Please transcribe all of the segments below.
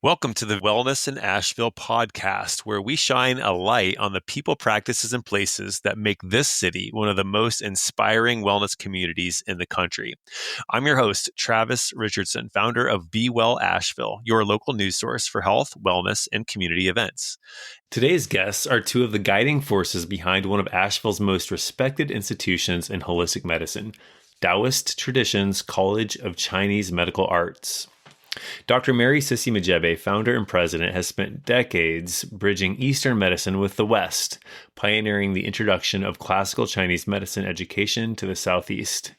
Welcome to the Wellness in Asheville podcast, where we shine a light on the people, practices, and places that make this city one of the most inspiring wellness communities in the country. I'm your host, Travis Richardson, founder of Be Well Asheville, your local news source for health, wellness, and community events. Today's guests are two of the guiding forces behind one of Asheville's most respected institutions in holistic medicine, Daoist Traditions College of Chinese Medical Arts. Dr. Cissy Majebe, founder and president, has spent decades bridging Eastern medicine with the West, pioneering the introduction of classical Chinese medicine education to the Southeast.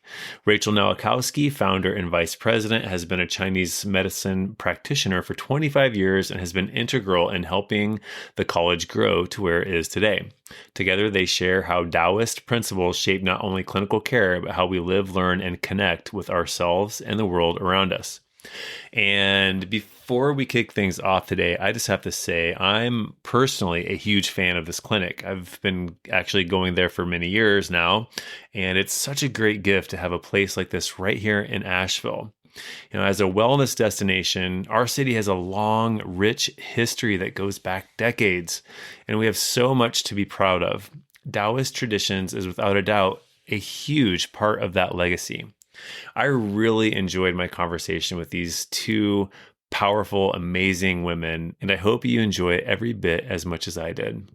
Rachel Nowakowski, founder and vice president, has been a Chinese medicine practitioner for 25 years and has been integral in helping the college grow to where it is today. Together, they share how Daoist principles shape not only clinical care, but how we live, learn, and connect with ourselves and the world around us. And before we kick things off today, I just have to say I'm personally a huge fan of this clinic. I've been actually going there for many years now, and it's such a great gift to have a place like this right here in Asheville. You know, as a wellness destination, our city has a long, rich history that goes back decades, and we have so much to be proud of. Daoist Traditions is without a doubt a huge part of that legacy. I really enjoyed my conversation with these two powerful, amazing women, and I hope you enjoy it every bit as much as I did.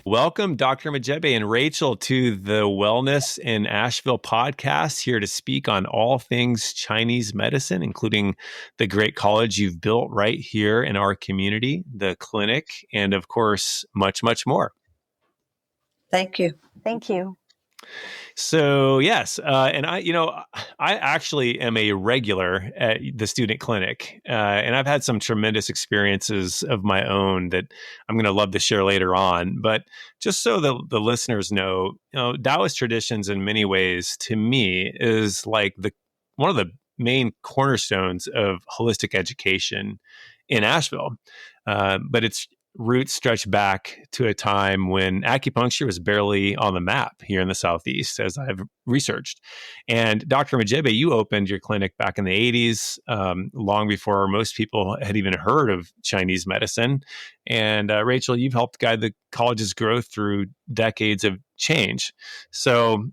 Welcome, Dr. Majebe and Rachel, to the Wellness in Asheville podcast, here to speak on all things Chinese medicine, including the great college you've built right here in our community, the clinic, and of course, much, much more. Thank you. Thank you. So yes, and I actually am a regular at the student clinic, and I've had some tremendous experiences of my own that I'm going to love to share later on. But just so the listeners know, Daoist Traditions in many ways, to me, is like one of the main cornerstones of holistic education in Asheville. But its roots stretch back to a time when acupuncture was barely on the map here in the Southeast, as I've researched. And Dr. Majebe, you opened your clinic back in the 80s, long before most people had even heard of Chinese medicine. And Rachel, you've helped guide the college's growth through decades of change. So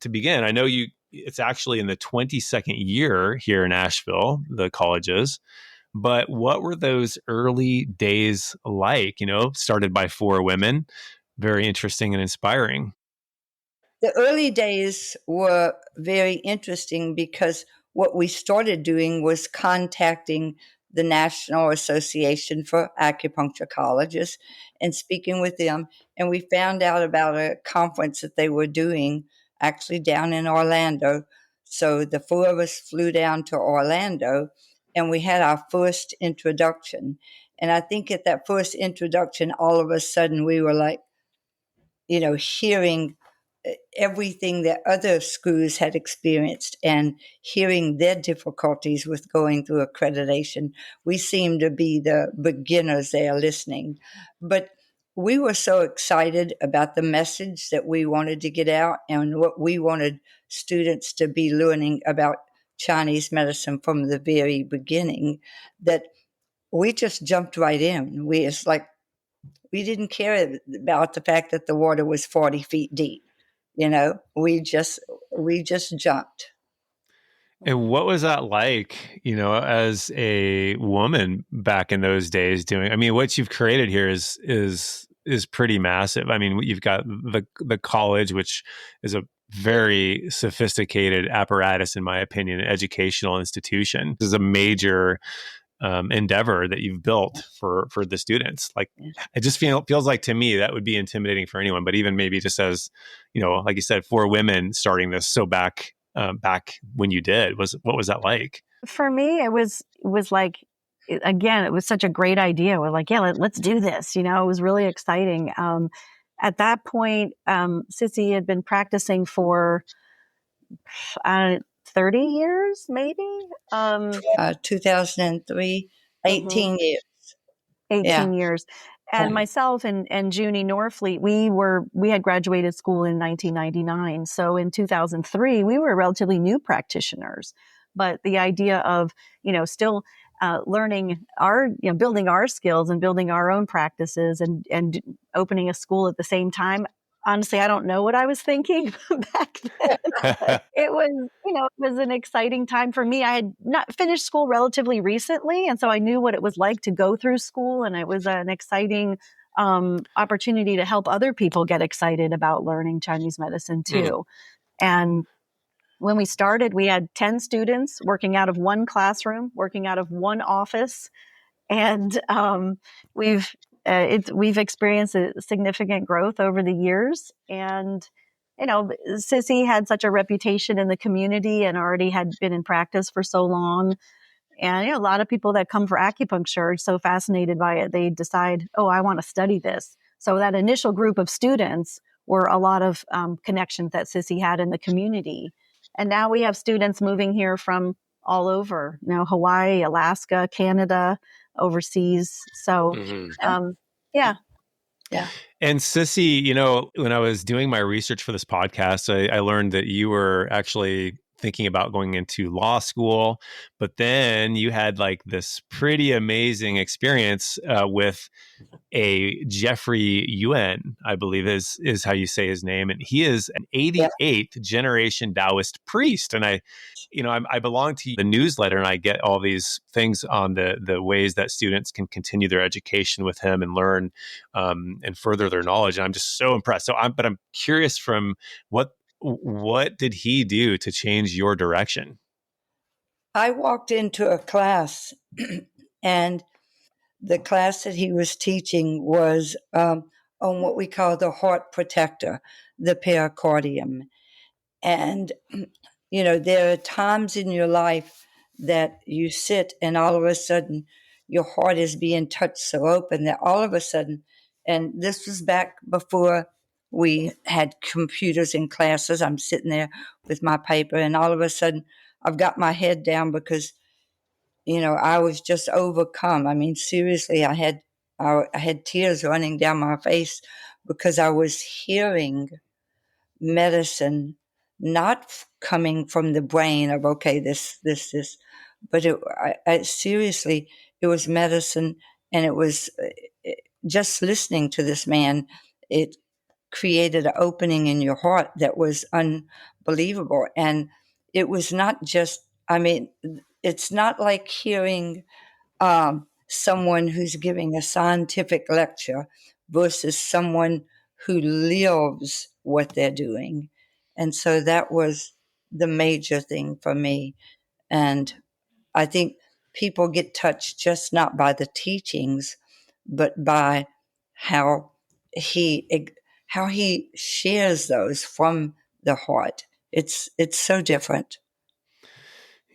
to begin, I know it's actually in the 22nd year here in Asheville, the college is. But what were those early days like? Started by 4 women, very interesting and inspiring. The early days were very interesting because what we started doing was contacting the National Association for Acupuncture Colleges and speaking with them. And we found out about a conference that they were doing actually down in Orlando. So the 4 of us flew down to Orlando, and we had our first introduction. And I think at that first introduction, all of a sudden we were like, hearing everything that other schools had experienced and hearing their difficulties with going through accreditation. We seemed to be the beginners there listening. But we were so excited about the message that we wanted to get out and what we wanted students to be learning about Chinese medicine from the very beginning, that we just jumped right in. We didn't care about the fact that the water was 40 feet deep. We just jumped. And what was that like, as a woman back in those days doing? I mean, what you've created here is pretty massive. I mean, you've got the college, which is a very sophisticated apparatus, in my opinion, an educational institution. This is a major endeavor that you've built for the students. Like, it just feels like to me that would be intimidating for anyone, but even maybe just as, like you said, 4 women starting this. So back when you did, what was that like? For me, it was like, again, it was such a great idea. We're like, yeah, let's do this. It was really exciting. At that point, Cissy had been practicing for 30 years, maybe. 2003, Mhm. 18 years. 18 Yeah. years. And myself and Junie Norfleet, we had graduated school in 1999. So in 2003, we were relatively new practitioners. But the idea of, still learning building our skills and building our own practices and opening a school at the same time. Honestly, I don't know what I was thinking back then, but it was an exciting time for me. I had not finished school relatively recently, and so I knew what it was like to go through school, and it was an exciting opportunity to help other people get excited about learning Chinese medicine too. And when we started, we had 10 students working out of one classroom, working out of one office, and we've experienced a significant growth over the years. And Cissy had such a reputation in the community and already had been in practice for so long. And a lot of people that come for acupuncture are so fascinated by it, they decide, oh, I want to study this. So that initial group of students were a lot of connections that Cissy had in the community. And now we have students moving here from all over, Hawaii, Alaska, Canada, overseas. So, yeah. Yeah. And Cissy, when I was doing my research for this podcast, I learned that you were actually thinking about going into law school, but then you had like this pretty amazing experience with a Jeffrey Yuen, I believe is how you say his name, and he is an 88th generation Daoist priest. And I belong to the newsletter, and I get all these things on the ways that students can continue their education with him and learn and further their knowledge. And I'm just so impressed. But I'm curious from what did he do to change your direction? I walked into a class and the class that he was teaching was on what we call the heart protector, the pericardium. And, there are times in your life that you sit and all of a sudden your heart is being touched so open that all of a sudden, and this was back before we had computers in classes, I'm sitting there with my paper and all of a sudden I've got my head down because I was just overcome. I mean, seriously, I had tears running down my face because I was hearing medicine not coming from the brain of, okay, this, but seriously, it was medicine, and it was just listening to this man. It created an opening in your heart that was unbelievable. And it was not just, it's not like hearing someone who's giving a scientific lecture versus someone who lives what they're doing. And so that was the major thing for me. And I think people get touched just not by the teachings, but by how he how he shares those from the heart. It's so different.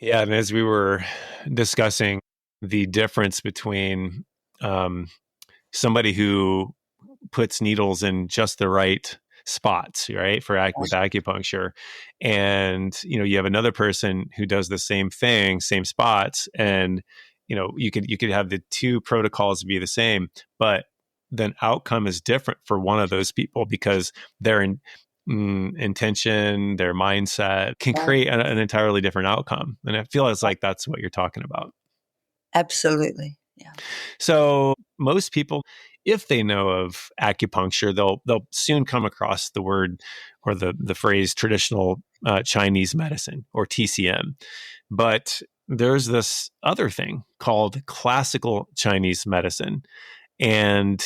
Yeah, and as we were discussing the difference between somebody who puts needles in just the right spots, right, with acupuncture, and you have another person who does the same thing, same spots, and you could have the two protocols be the same, but then outcome is different for one of those people because their intention, their mindset can create an entirely different outcome. And I feel it's like that's what you're talking about. Absolutely. Yeah. So most people, if they know of acupuncture, they'll soon come across the word or the phrase traditional Chinese medicine or TCM. But there's this other thing called classical Chinese medicine. And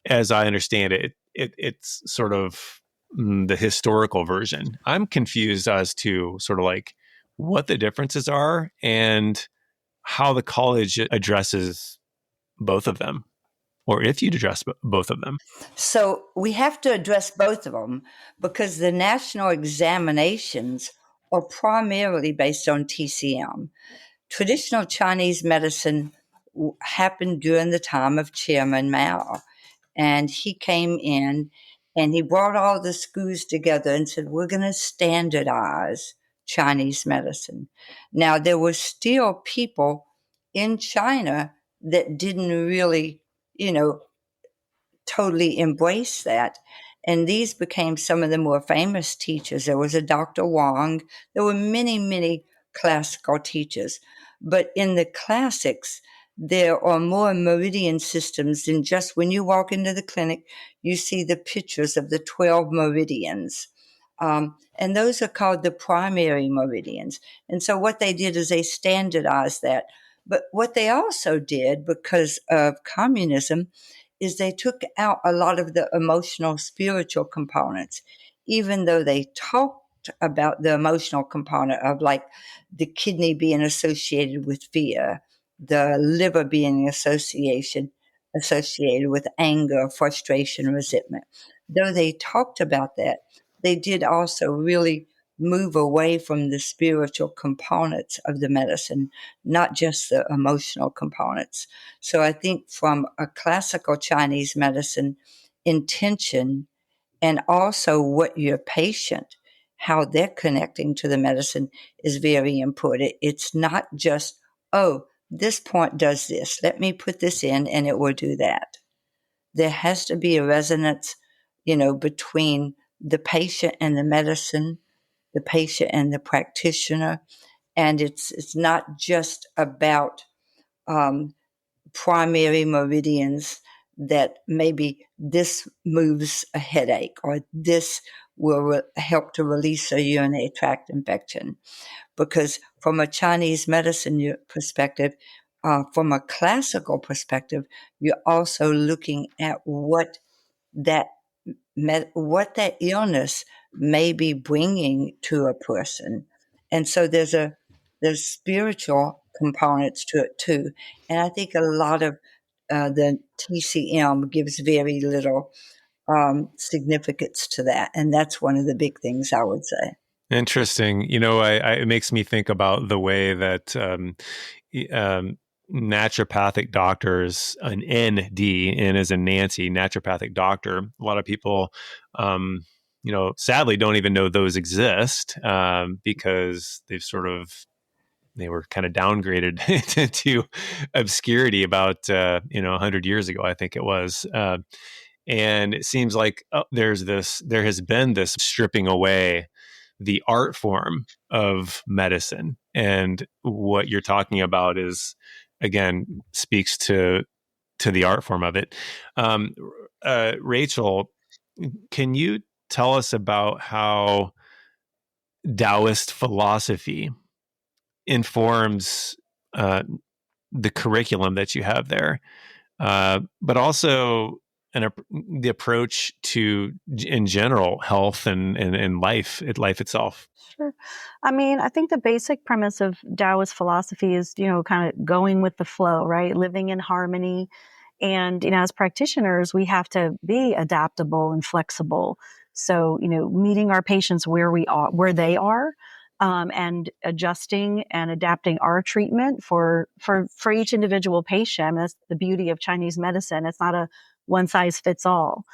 as I understand it, it's sort of the historical version. I'm confused as to sort of like what the differences are and how the college addresses both of them, or if you'd address both of them. So we have to address both of them because the national examinations are primarily based on TCM. Traditional Chinese medicine happened during the time of Chairman Mao. And he came in and he brought all the schools together and said, we're going to standardize Chinese medicine. Now, there were still people in China that didn't really, totally embrace that. And these became some of the more famous teachers. There was a Dr. Wong. There were many, many classical teachers. But in the classics, there are more meridian systems than just when you walk into the clinic, you see the pictures of the 12 meridians. And those are called the primary meridians. And so what they did is they standardized that. But what they also did, because of communism, is they took out a lot of the emotional, spiritual components, even though they talked about the emotional component of like the kidney being associated with fear, the liver being associated with anger, frustration, resentment. Though they talked about that, they did also really move away from the spiritual components of the medicine, not just the emotional components. So I think from a classical Chinese medicine intention, and also what your patient, how they're connecting to the medicine is very important. It's not just, oh, this point does this. Let me put this in and it will do that. There has to be a resonance, between the patient and the medicine, the patient and the practitioner. And it's not just about primary meridians that maybe this moves a headache or this will help to release a urinary tract infection. Because from a Chinese medicine perspective, from a classical perspective, you're also looking at what that illness may be bringing to a person. And so there's spiritual components to it too. And I think a lot of the TCM gives very little significance to that. And that's one of the big things I would say. Interesting. It makes me think about the way that naturopathic doctors, an ND, N as in Nancy, naturopathic doctor, a lot of people, sadly don't even know those exist because they were kind of downgraded to obscurity about 100 years ago, I think it was. And it seems like there has been this stripping away the art form of medicine. And what you're talking about is, again, speaks to the art form of it. Rachel, can you tell us about how Daoist philosophy informs the curriculum that you have there, but also the approach to, in general, health and life itself? Sure. I mean, I think the basic premise of Taoist philosophy is, kind of going with the flow, right? Living in harmony. And, as practitioners, we have to be adaptable and flexible. So, meeting our patients where they are, and adjusting and adapting our treatment for each individual patient. That's the beauty of Chinese medicine. It's not a one size fits all.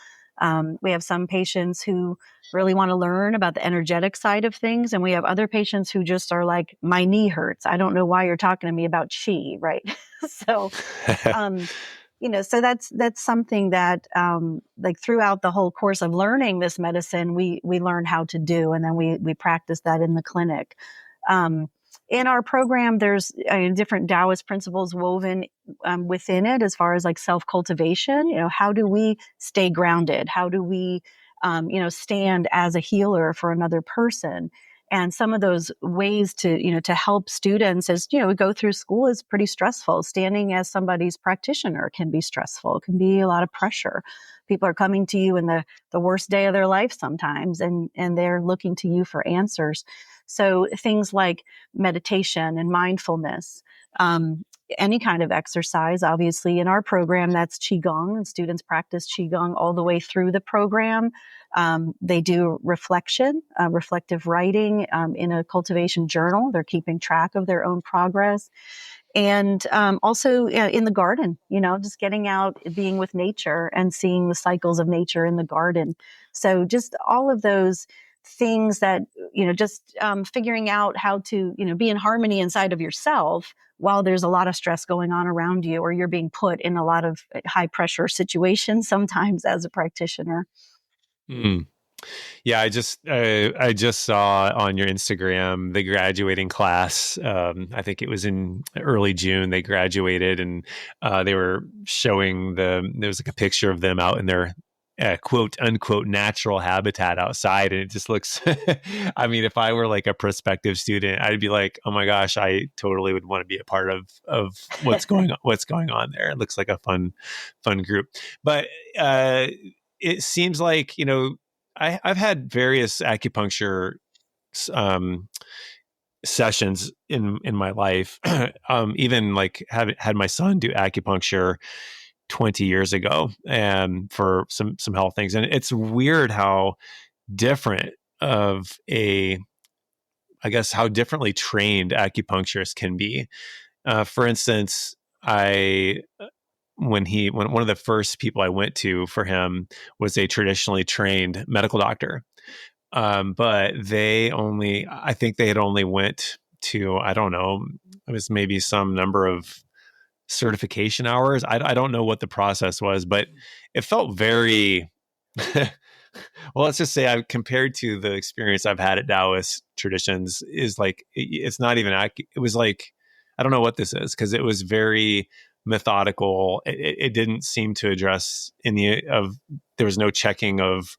We have some patients who really want to learn about the energetic side of things. And we have other patients who just are like, my knee hurts. I don't know why you're talking to me about qi, right? So, so that's something that, like throughout the whole course of learning this medicine, we learn how to do, and then we practice that in the clinic. In our program, there's different Taoist principles woven within it, as far as like self-cultivation. How do we stay grounded? How do we, stand as a healer for another person? And some of those ways to, to help students as, we go through school is pretty stressful. Standing as somebody's practitioner can be stressful. It can be a lot of pressure. People are coming to you in the worst day of their life sometimes, and they're looking to you for answers. So things like meditation and mindfulness, any kind of exercise. Obviously, in our program, that's Qigong, and students practice Qigong all the way through the program. They do reflection, reflective writing in a cultivation journal. They're keeping track of their own progress. And also in the garden, just getting out, being with nature and seeing the cycles of nature in the garden. So just all of those things that, just figuring out how to, be in harmony inside of yourself while there's a lot of stress going on around you, or you're being put in a lot of high pressure situations sometimes as a practitioner. Mm. Yeah, I just saw on your Instagram the graduating class. I think it was in early June they graduated, and they were showing there was like a picture of them out in their quote unquote natural habitat outside, and it just looks. I mean, if I were like a prospective student, I'd be like, oh my gosh, I totally would want to be a part of what's going on there. It looks like a fun group, but it seems like I've had various acupuncture sessions in my life. Even like had my son do acupuncture 20 years ago, and for some health things. And it's weird how different of I guess how differently trained acupuncturists can be. For instance, when one of the first people I went to for him was a traditionally trained medical doctor. But I think they had only went to, I don't know, it was maybe some number of certification hours. I don't know what the process was, but it felt very, well, let's just say compared to the experience I've had at Daoist traditions is like, it's not even, it was like, I don't know what this is, because it was very methodical. It didn't seem to address there was no checking of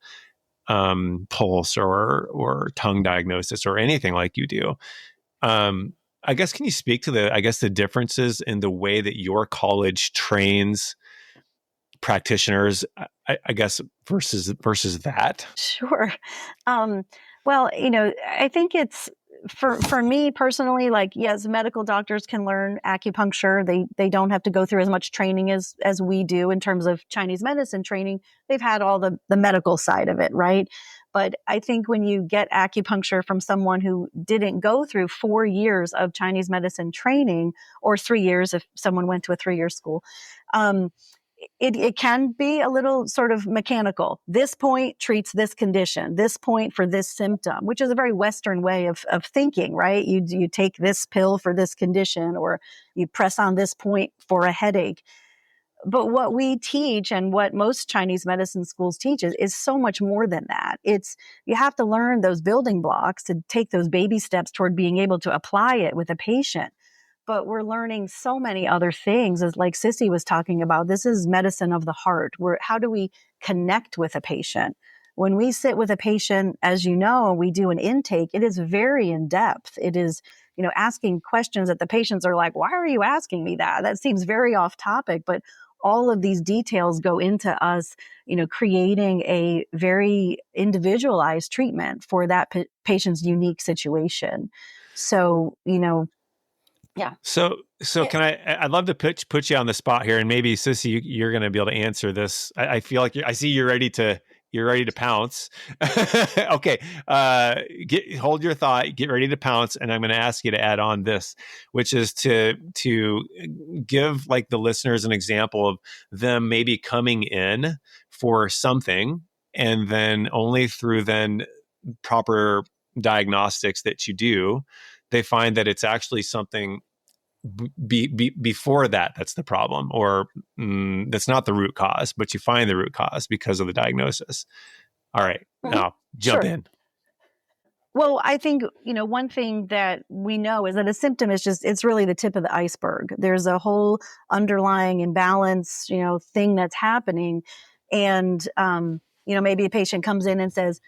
pulse or tongue diagnosis or anything like you do. I guess, can you speak to the differences in the way that your college trains practitioners, I guess, versus that? Sure. Well, I think it's for me personally, like, yes, medical doctors can learn acupuncture. They don't have to go through as much training as we do in terms of Chinese medicine training. They've had all the medical side of it, right? But I think when you get acupuncture from someone who didn't go through 4 years of Chinese medicine training, or 3 years if someone went to a 3-year school, it can be a little sort of mechanical. This point treats this condition, this point for this symptom, which is a very Western way of thinking, right? You take this pill for this condition, or you press on this point for a headache. But what we teach, and what most Chinese medicine schools teach, is so much more than that. You have to learn those building blocks to take those baby steps toward being able to apply it with a patient. But we're learning so many other things, as like Cissy was talking about. This is medicine of the heart. How do we connect with a patient? When we sit with a patient, as you know, we do an intake, it is very in depth. It is, asking questions that the patients are like, why are you asking me that? That seems very off topic, but all of these details go into us, creating a very individualized treatment for that patient's unique situation. So, yeah. So can I'd love to put you on the spot here, and maybe Cissy, you're going to be able to answer this. I feel like I see you're ready to pounce. Okay. Hold your thought, get ready to pounce. And I'm going to ask you to add on this, which is to give like the listeners an example of them maybe coming in for something, and then only through then proper diagnostics that you do, they find that it's actually something before that's the problem, or that's not the root cause, but you find the root cause because of the diagnosis. All right, now jump in. Well, I think, one thing that we know is that a symptom is it's really the tip of the iceberg. There's a whole underlying imbalance, thing that's happening. And, maybe a patient comes in and says,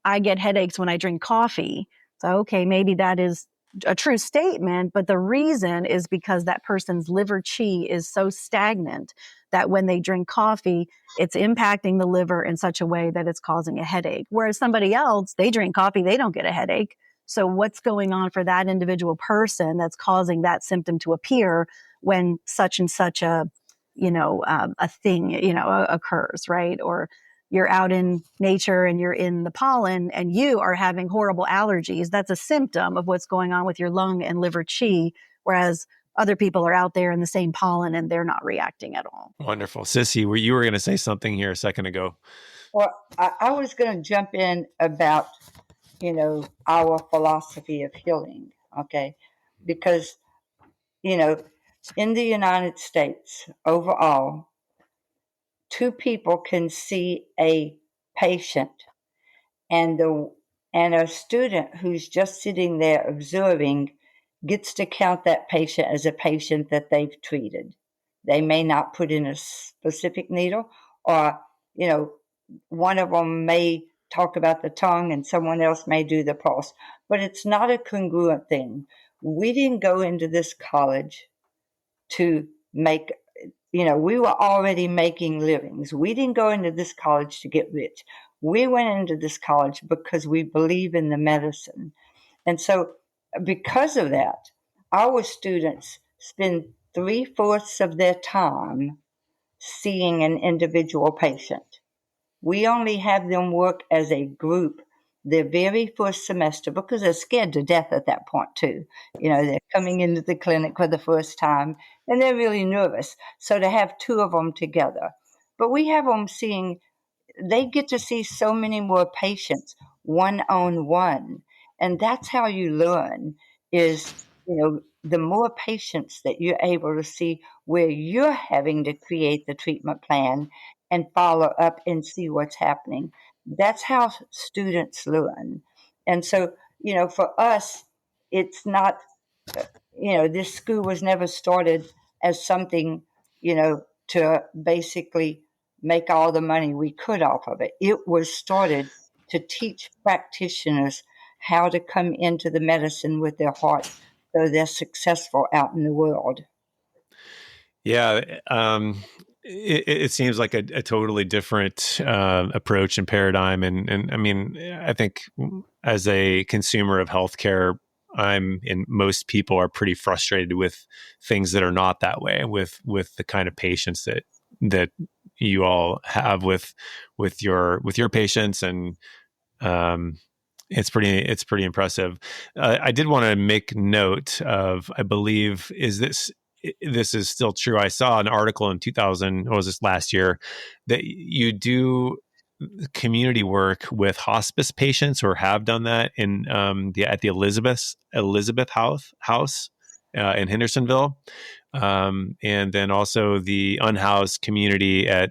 I get headaches when I drink coffee. So, okay, maybe that is a true statement, but the reason is because that person's liver qi is so stagnant that when they drink coffee, it's impacting the liver in such a way that it's causing a headache. Whereas somebody else, they drink coffee, they don't get a headache. So what's going on for that individual person that's causing that symptom to appear when such and such a thing, occurs, right? Or you're out in nature and you're in the pollen and you are having horrible allergies. That's a symptom of what's going on with your lung and liver qi, whereas other people are out there in the same pollen and they're not reacting at all. Wonderful. Cissy, you were going to say something here a second ago. Well, I was going to jump in about our philosophy of healing, okay? Because, you know, in the United States overall, two people can see a patient, and a student who's just sitting there observing gets to count that patient as a patient that they've treated. They may not put in a specific needle, or one of them may talk about the tongue and someone else may do the pulse, but it's not a congruent thing. We didn't go into this college to make, we were already making livings. We didn't go into this college to get rich. We went into this college because we believe in the medicine. And so, because of that, our students spend 3/4 of their time seeing an individual patient. We only have them work as a group their very first semester because they're scared to death at that point, too. They're coming into the clinic for the first time and they're really nervous. So to have two of them together. But we have them they get to see so many more patients one on one. And that's how you learn is, the more patients that you're able to see where you're having to create the treatment plan and follow up and see what's happening. That's how students learn. And so, for us, it's not, this school was never started as something, to basically make all the money we could off of it. It was started to teach practitioners how to come into the medicine with their heart so they're successful out in the world. Yeah, it seems like a totally different approach and paradigm, and I mean, I think as a consumer of healthcare, and most people are pretty frustrated with things that are not that way, with the kind of patients that you all have with your patients, and it's pretty impressive. I did want to make note of, I believe, this is still true. I saw an article in 2000, what was this, last year, that you do community work with hospice patients, or have done that at the Elizabeth House in Hendersonville, and then also the unhoused community at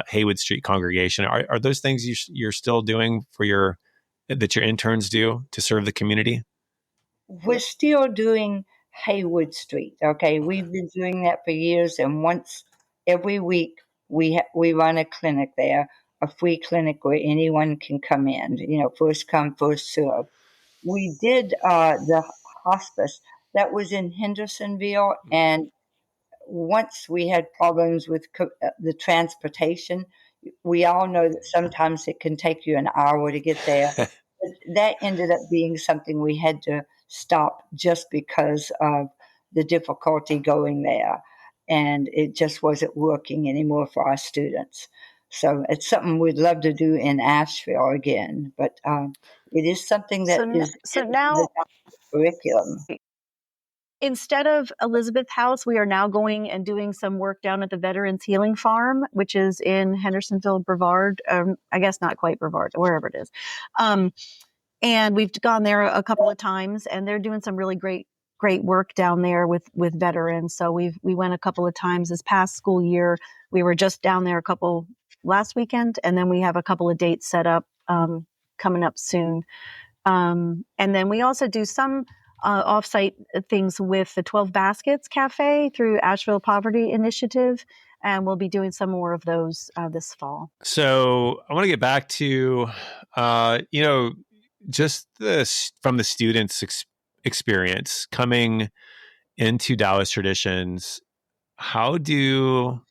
Haywood Street Congregation. Are those things you're still doing that your interns do to serve the community? We're still doing Haywood Street. Okay, we've been doing that for years, and once every week we run a clinic there, a free clinic where anyone can come in. First come, first serve. We did the hospice that was in Hendersonville, and once we had problems with the transportation. We all know that sometimes it can take you an hour to get there. That ended up being something we had to stop just because of the difficulty going there. And it just wasn't working anymore for our students. So it's something we'd love to do in Asheville again. But it is something that is now the curriculum. Instead of Elizabeth House, we are now going and doing some work down at the Veterans Healing Farm, which is in Hendersonville, Brevard. I guess not quite Brevard, wherever it is. And we've gone there a couple of times, and they're doing some really great work down there with veterans. So we went a couple of times this past school year. We were just down there last weekend, and then we have a couple of dates set up coming up soon. And then we also do some offsite things with the 12 Baskets Cafe through Asheville Poverty Initiative. And we'll be doing some more of those this fall. So I want to get back to, just this from the students' experience coming into Daoist traditions. How do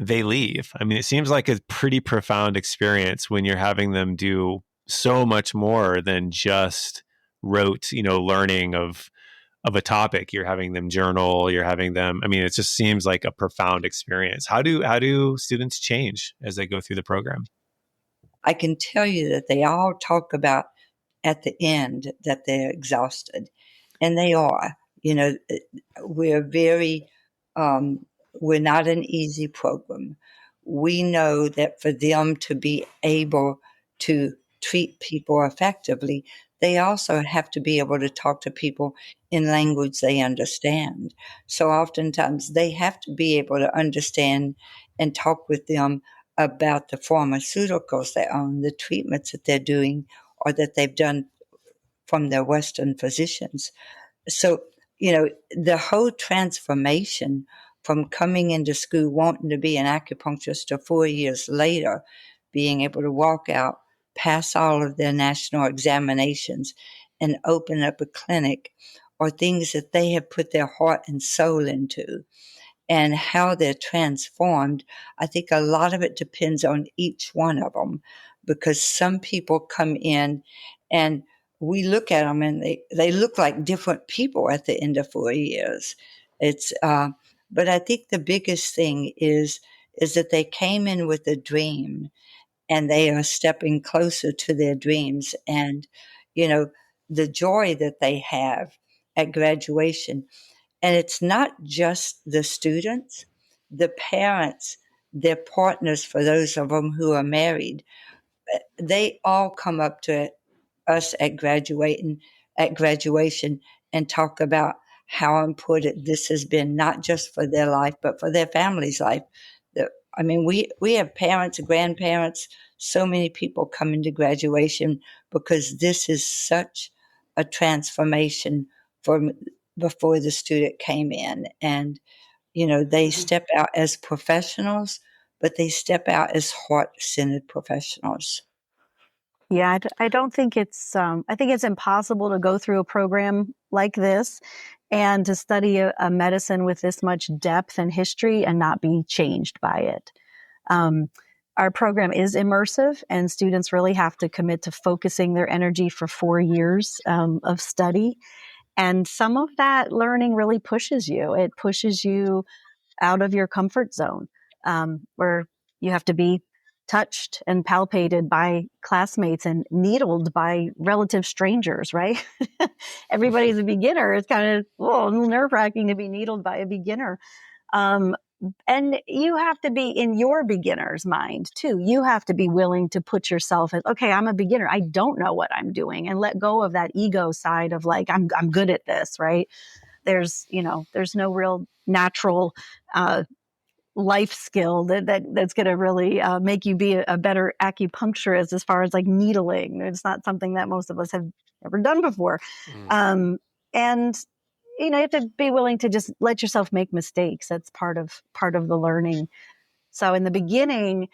they leave? I mean, it seems like a pretty profound experience when you're having them do so much more than just rote, learning of a topic. You're having them journal, you're having them, I mean, it just seems like a profound experience. How do students change as they go through the program? I can tell you that they all talk about at the end that they're exhausted, and they are. We're very, we're not an easy program. We know that for them to be able to treat people effectively, they also have to be able to talk to people in language they understand. So oftentimes they have to be able to understand and talk with them about the pharmaceuticals they're on, the treatments that they're doing or that they've done from their Western physicians. So, the whole transformation from coming into school wanting to be an acupuncturist to 4 years later, being able to walk out, pass all of their national examinations, and open up a clinic are things that they have put their heart and soul into. And how they're transformed, I think a lot of it depends on each one of them, because some people come in and we look at them and they look like different people at the end of 4 years. But I think the biggest thing is that they came in with a dream and they are stepping closer to their dreams. And, the joy that they have at graduation. And it's not just the students, the parents, their partners, for those of them who are married, they all come up to us at graduation and talk about how important this has been, not just for their life, but for their family's life. We have parents, grandparents, so many people coming to graduation because this is such a transformation from before the student came in. And, they step out as professionals, but they step out as heart-centered professionals. Yeah, I don't think I think it's impossible to go through a program like this and to study a medicine with this much depth and history and not be changed by it. Our program is immersive, and students really have to commit to focusing their energy for 4 years of study. And some of that learning really pushes you. It pushes you out of your comfort zone, where you have to be touched and palpated by classmates and needled by relative strangers, right? Everybody's a beginner. It's kind of a little nerve-wracking to be needled by a beginner. And you have to be in your beginner's mind too. You have to be willing to put yourself as, okay, I'm a beginner. I don't know what I'm doing, and let go of that ego side of like, I'm good at this, right? There's no real natural, life skill that's going to really make you be a better acupuncturist as far as like needling. It's not something that most of us have ever done before. And you have to be willing to just let yourself make mistakes. That's part of the learning. So in the beginning,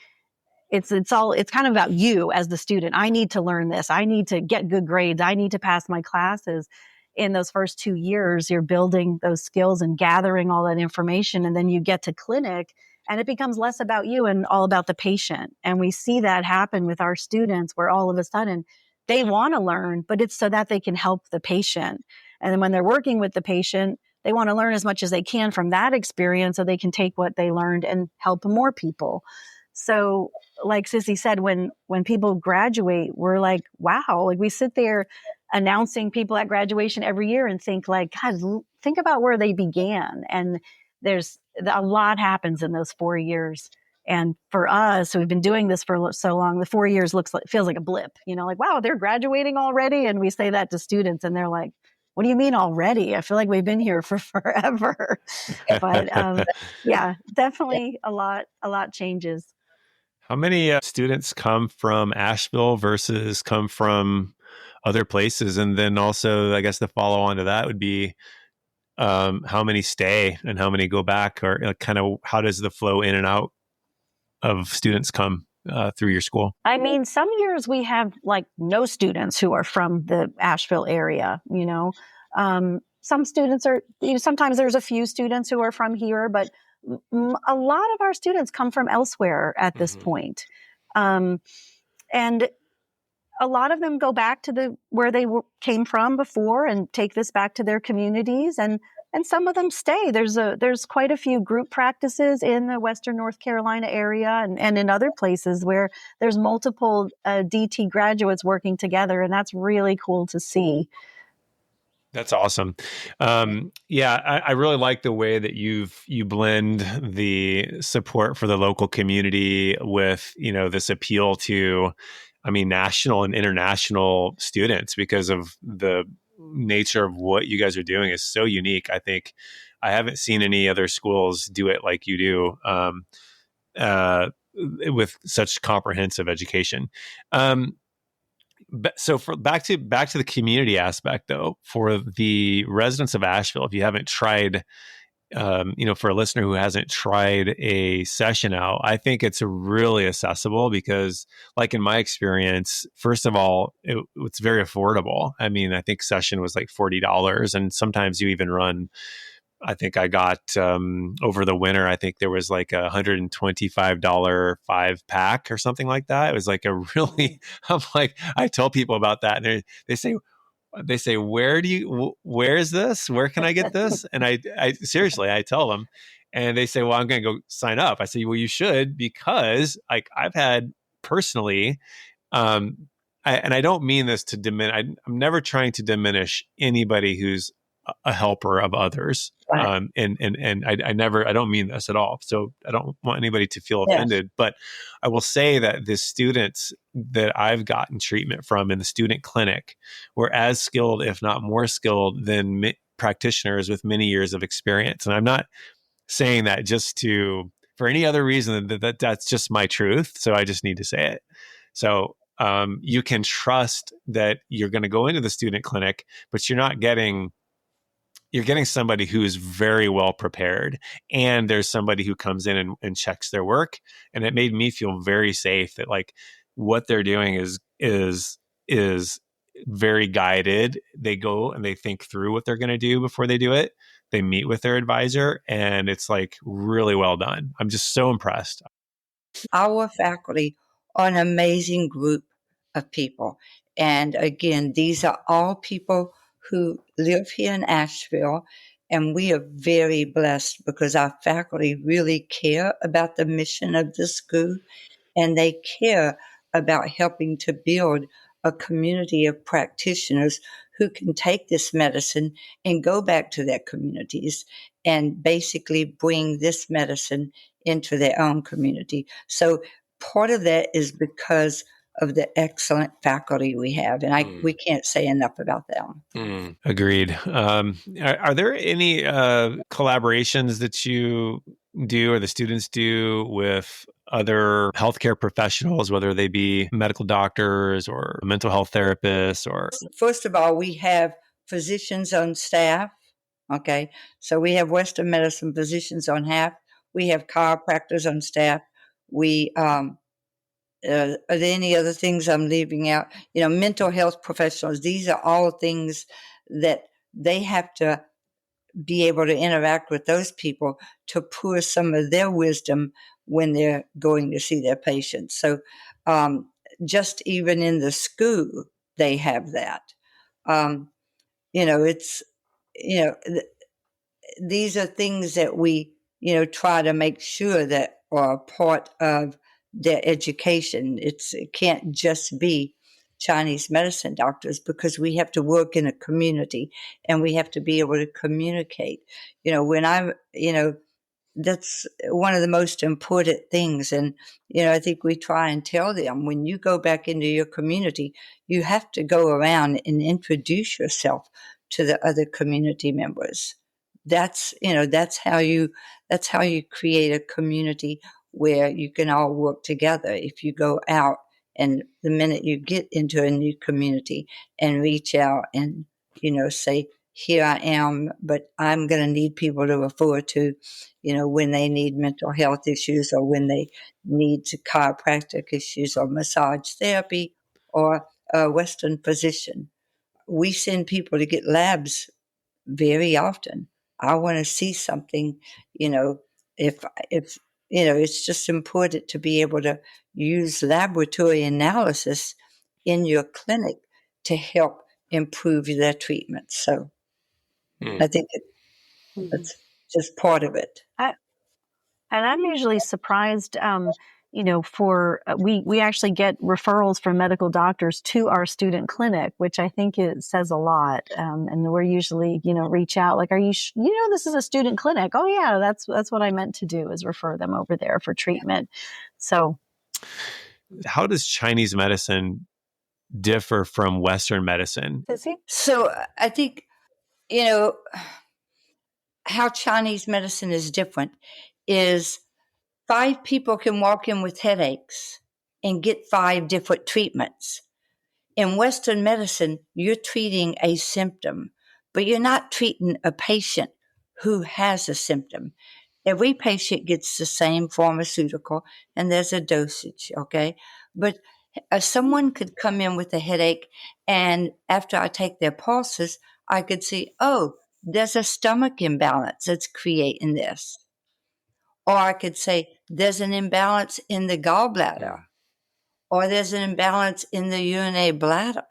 it's kind of about you as the student. I need to learn this. I need to get good grades. I need to pass my classes. In those first 2 years, you're building those skills and gathering all that information. And then you get to clinic and it becomes less about you and all about the patient. And we see that happen with our students where all of a sudden they want to learn, but it's so that they can help the patient. And then when they're working with the patient, they want to learn as much as they can from that experience so they can take what they learned and help more people. So like Cissy said, when people graduate, we're like, wow, like we sit there announcing people at graduation every year and think like, God, think about where they began. And there's a lot happens in those 4 years. And for us, we've been doing this for so long, the 4 years feels like a blip, like, wow, they're graduating already. And we say that to students and they're like, what do you mean already? I feel like we've been here for forever. But yeah, definitely a lot changes. How many students come from Asheville versus come from other places? And then also, I guess the follow on to that would be how many stay and how many go back, or kind of how does the flow in and out of students come through your school? I mean, some years we have like no students who are from the Asheville area, some students are, sometimes there's a few students who are from here, but a lot of our students come from elsewhere at this point. And a lot of them go back to where they came from before and take this back to their communities. And some of them stay. There's quite a few group practices in the Western North Carolina area and in other places where there's multiple DT graduates working together. And that's really cool to see. That's awesome. I really like the way that you blend the support for the local community with, this appeal to national and international students because of the nature of what you guys are doing is so unique. I think I haven't seen any other schools do it like you do, with such comprehensive education. But so back to the community aspect, though, for the residents of Asheville, if you haven't tried, for a listener who hasn't tried a session out, I think it's really accessible because, like in my experience, first of all, it's very affordable. I mean, I think session was like $40, and sometimes you even run. I think I got over the winter. I think there was like $125 5-pack or something like that. It was like a really. I'm like, I tell people about that, and they say, where is this? Where can I get this? And I seriously, I tell them, and they say, well, I'm going to go sign up. I say, well, you should, because like I've had personally, and I don't mean this to diminish. I'm never trying to diminish anybody who's a helper of others. Right. And I don't mean this at all. So I don't want anybody to feel offended, Yes. but I will say that the students that I've gotten treatment from in the student clinic were as skilled, if not more skilled, than practitioners with many years of experience. And I'm not saying that just for any other reason that's just my truth. So I just need to say it. So you can trust that you're going to go into the student clinic, but you're getting somebody who is very well prepared, and there's somebody who comes in and checks their work. And it made me feel very safe that like what they're doing is very guided. They go and they think through what they're going to do before they do it. They meet with their advisor, and it's like really well done. I'm just so impressed. Our faculty are an amazing group of people. And again, these are all people who live here in Asheville, and we are very blessed because our faculty really care about the mission of the school, and they care about helping to build a community of practitioners who can take this medicine and go back to their communities and basically bring this medicine into their own community. So part of that is because of the excellent faculty we have, and we can't say enough about them. Agreed. Are there any collaborations that you do or the students do with other healthcare professionals, whether they be medical doctors or mental health therapists? Or First of all, we have physicians on staff. Okay, so we have Western medicine physicians on staff. We have chiropractors on staff. We are there any other things I'm leaving out? Mental health professionals. These are all things that they have to be able to interact with those people to pour some of their wisdom when they're going to see their patients. So just even in the school, they have that. It's, these are things that we, try to make sure that are part of their education. It can't just be Chinese medicine doctors, because we have to work in a community and we have to be able to communicate. That's one of the most important things. And, I think we try and tell them, when you go back into your community, you have to go around and introduce yourself to the other community members. That's how you create a community where you can all work together. If you go out, and the minute you get into a new community and reach out and, say, here I am, but I'm going to need people to refer to, when they need mental health issues, or when they need chiropractic issues, or massage therapy, or a Western physician. We send people to get labs very often. I want to see something, if it's just important to be able to use laboratory analysis in your clinic to help improve their treatment. So I think that's just part of it. And I'm usually surprised, we actually get referrals from medical doctors to our student clinic, which I think it says a lot. And we're usually, reach out like, are you, this is a student clinic. Oh yeah, that's what I meant to do, is refer them over there for treatment. So. how does Chinese medicine differ from Western medicine? So I think, how Chinese medicine is different is 5 people can walk in with headaches and get 5 different treatments. In Western medicine, you're treating a symptom, but you're not treating a patient who has a symptom. Every patient gets the same pharmaceutical and there's a dosage, okay? But someone could come in with a headache, and after I take their pulses, I could see, oh, there's a stomach imbalance that's creating this. Or I could say, there's an imbalance in the gallbladder, or there's an imbalance in the urinary bladder.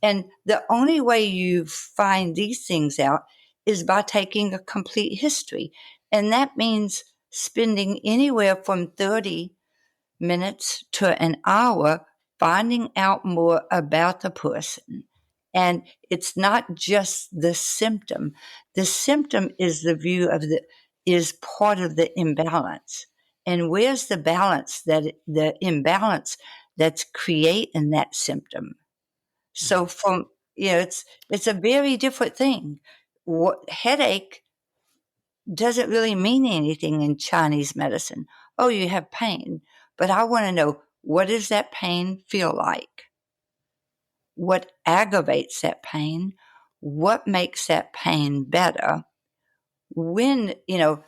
And the only way you find these things out is by taking a complete history. And that means spending anywhere from 30 minutes to an hour finding out more about the person. And it's not just the symptom. The symptom is is part of the imbalance. And where's the balance the imbalance that's creating that symptom? So it's a very different thing. Headache doesn't really mean anything in Chinese medicine. Oh, you have pain, but I want to know, what does that pain feel like? What aggravates that pain? What makes that pain better? When you're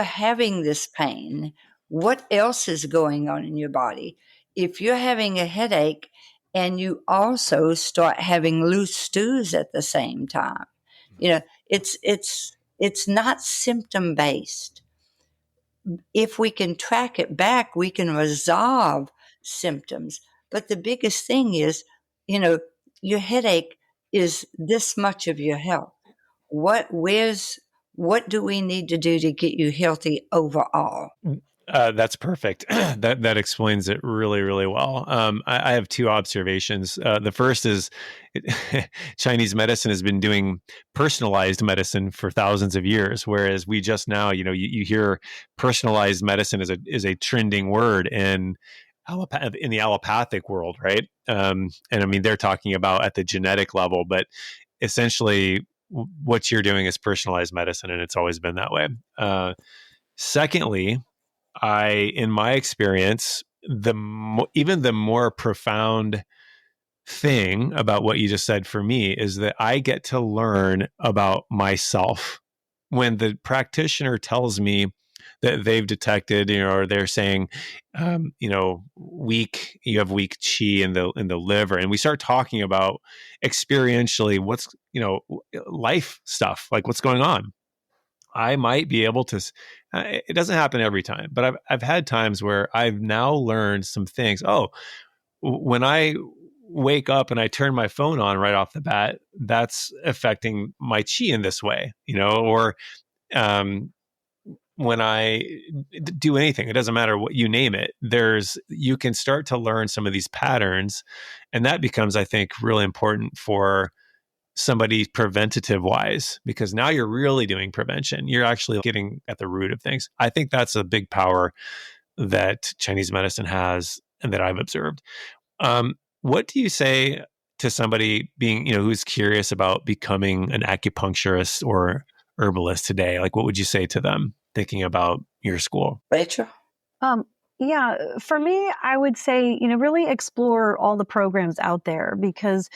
having this pain, what else is going on in your body? If you're having a headache and you also start having loose stools at the same time, it's not symptom based. If we can track it back, we can resolve symptoms. But the biggest thing is, your headache is this much of your health. What do we need to do to get you healthy overall? That's perfect. That explains it really, really well. I have 2 observations. The first is Chinese medicine has been doing personalized medicine for thousands of years, whereas we just now, you hear personalized medicine is a trending word in the allopathic world, right? And I mean, they're talking about at the genetic level, but essentially what you're doing is personalized medicine, and it's always been that way. Secondly, in my experience, even the more profound thing about what you just said for me is that I get to learn about myself. When the practitioner tells me that they've detected, or they're saying, you have weak qi in the liver, and we start talking about experientially what's, life stuff, like what's going on. I might be able to, it doesn't happen every time, but I've had times where I've now learned some things. Oh, when I wake up and I turn my phone on right off the bat, that's affecting my qi in this way, or when I do anything, it doesn't matter what you name it, you can start to learn some of these patterns. And that becomes, I think, really important for somebody preventative wise, because now you're really doing prevention. You're actually getting at the root of things. I think that's a big power that Chinese medicine has and that I've observed. What do you say to somebody being, who's curious about becoming an acupuncturist or herbalist today? Like, what would you say to them thinking about your school? Rachel? Yeah, for me, I would say, really explore all the programs out there, because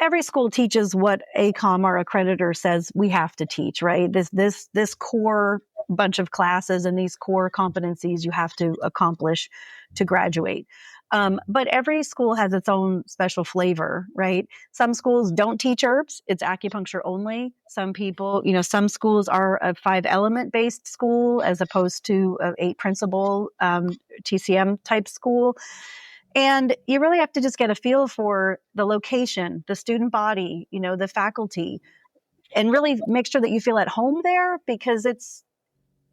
every school teaches what ACOM, our accreditor, says we have to teach, right? This core bunch of classes and these core competencies you have to accomplish to graduate. But every school has its own special flavor, right? Some schools don't teach herbs. It's acupuncture only. Some schools are a 5-element based school as opposed to an 8-principle TCM type school. And you really have to just get a feel for the location, the student body, the faculty, and really make sure that you feel at home there, because it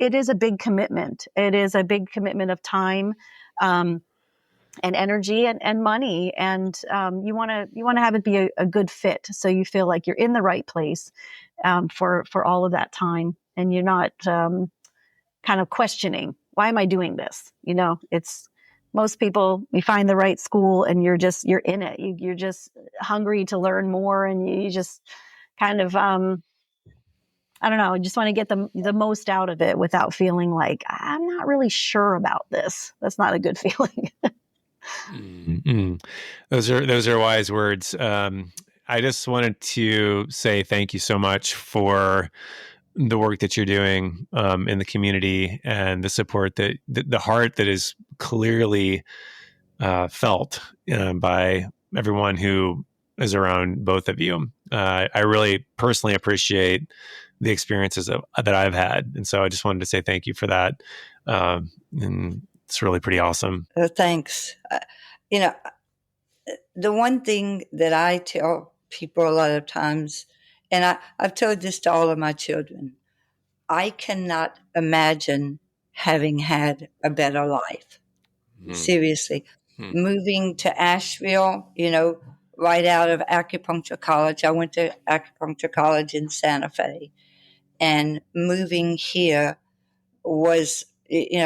is a big commitment. It is a big commitment of time, and energy and money. And you want to have it be a good fit. So you feel like you're in the right place, for all of that time. And you're not, kind of questioning, why am I doing this? It's most people, you find the right school and you're in it. You're just hungry to learn more, and you just kind of, I don't know, just want to get the most out of it without feeling like I'm not really sure about this. That's not a good feeling. Mm-hmm. Those are wise words. I just wanted to say thank you so much for the work that you're doing in the community, and the support that the heart that is clearly felt by everyone who is around both of you. I really personally appreciate the experiences that I've had, and so I just wanted to say thank you for that. And it's really pretty awesome. Thanks. The one thing that I tell people a lot of times, and I've told this to all of my children, I cannot imagine having had a better life. Seriously. Moving to Asheville, right out of acupuncture college. I went to acupuncture college in Santa Fe. And moving here was,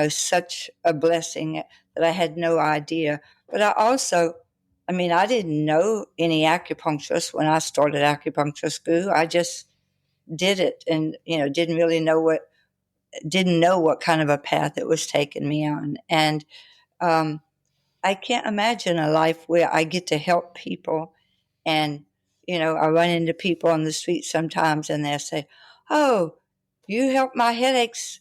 such a blessing that I had no idea. But I didn't know any acupuncturists when I started acupuncture school. I just did it, and, didn't know what kind of a path it was taking me on. And I can't imagine a life where I get to help people. And, I run into people on the street sometimes and they'll say, "Oh, you helped my headaches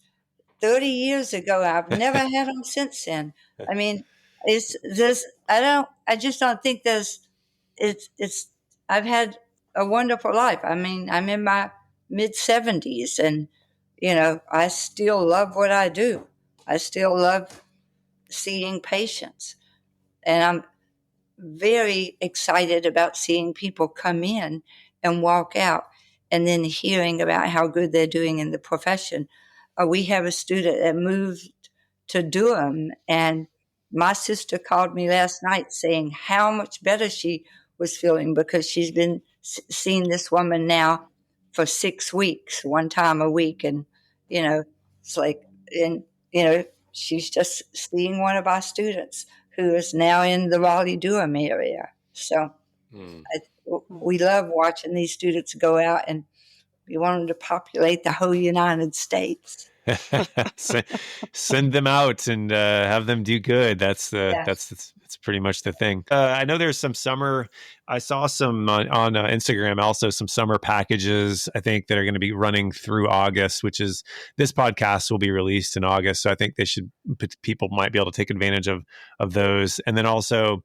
30 years ago. I've never had them since then." I mean, it's this, I just don't think I've had a wonderful life. I mean, I'm in my mid 70s, and, I still love what I do. I still love seeing patients. And I'm very excited about seeing people come in and walk out, and then hearing about how good they're doing in the profession. We have a student that moved to Durham, and my sister called me last night saying how much better she was feeling because she's been seeing this woman now for 6 weeks, one time a week. And, it's like, and, she's just seeing one of our students who is now in the Raleigh-Durham area. So we love watching these students go out, and we want them to populate the whole United States. Send them out and have them do good. That's pretty much the thing. I know there's some summer. I saw some on Instagram, also some summer packages, I think, that are going to be running through August, which is, this podcast will be released in August. So I think people might be able to take advantage of those. And then also,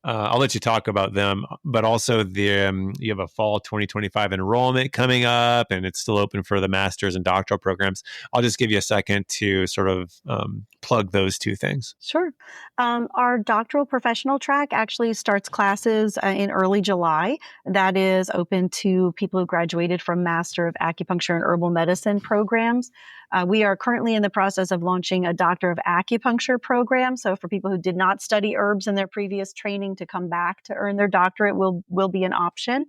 I'll let you talk about them, but also you have a fall 2025 enrollment coming up, and it's still open for the master's and doctoral programs. I'll just give you a second to sort of plug those two things. Sure. Our doctoral professional track actually starts classes in early July. That is open to people who graduated from Master of Acupuncture and Herbal Medicine programs. We are currently in the process of launching a Doctor of Acupuncture program. So for people who did not study herbs in their previous training to come back to earn their doctorate will be an option.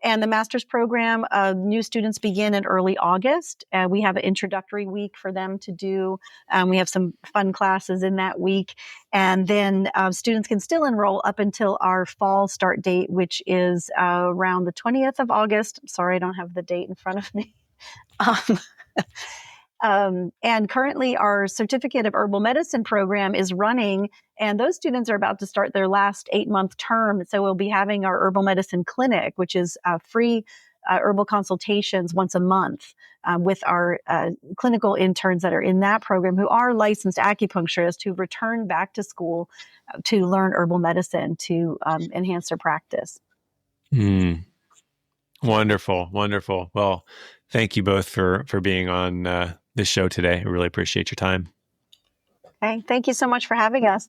And the master's program, new students begin in early August. We have an introductory week for them to do. We have some fun classes in that week. And then students can still enroll up until our fall start date, which is around the 20th of August. I'm sorry, I don't have the date in front of me. And currently our Certificate of Herbal Medicine program is running, and those students are about to start their last 8-month term. So we'll be having our herbal medicine clinic, which is free herbal consultations once a month with our clinical interns that are in that program, who are licensed acupuncturists who return back to school to learn herbal medicine to enhance their practice. Wonderful. Wonderful. Well, thank you both for being on this show today. I really appreciate your time. Okay. Thank you so much for having us.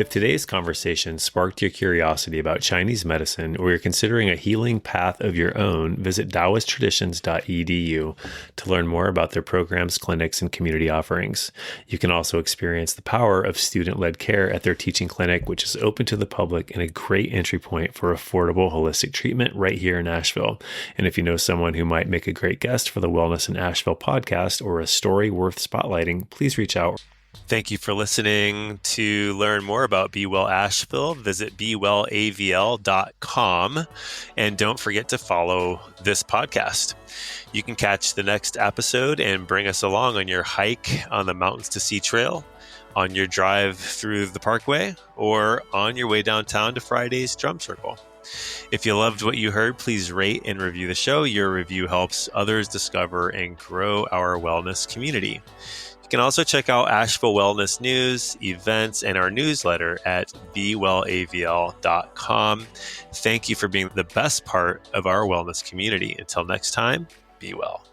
If today's conversation sparked your curiosity about Chinese medicine or you're considering a healing path of your own, visit daoisttraditions.edu to learn more about their programs, clinics, and community offerings. You can also experience the power of student-led care at their teaching clinic, which is open to the public and a great entry point for affordable holistic treatment right here in Asheville. And if you know someone who might make a great guest for the Wellness in Asheville podcast or a story worth spotlighting, please reach out. Thank you for listening. To learn more about Be Well Asheville, visit bewellavl.com. And don't forget to follow this podcast. You can catch the next episode and bring us along on your hike on the Mountains to Sea Trail, on your drive through the Parkway, or on your way downtown to Friday's Drum Circle. If you loved what you heard, please rate and review the show. Your review helps others discover and grow our wellness community. You can also check out Asheville Wellness news, events, and our newsletter at bewellavl.com. Thank you for being the best part of our wellness community. Until next time, be well.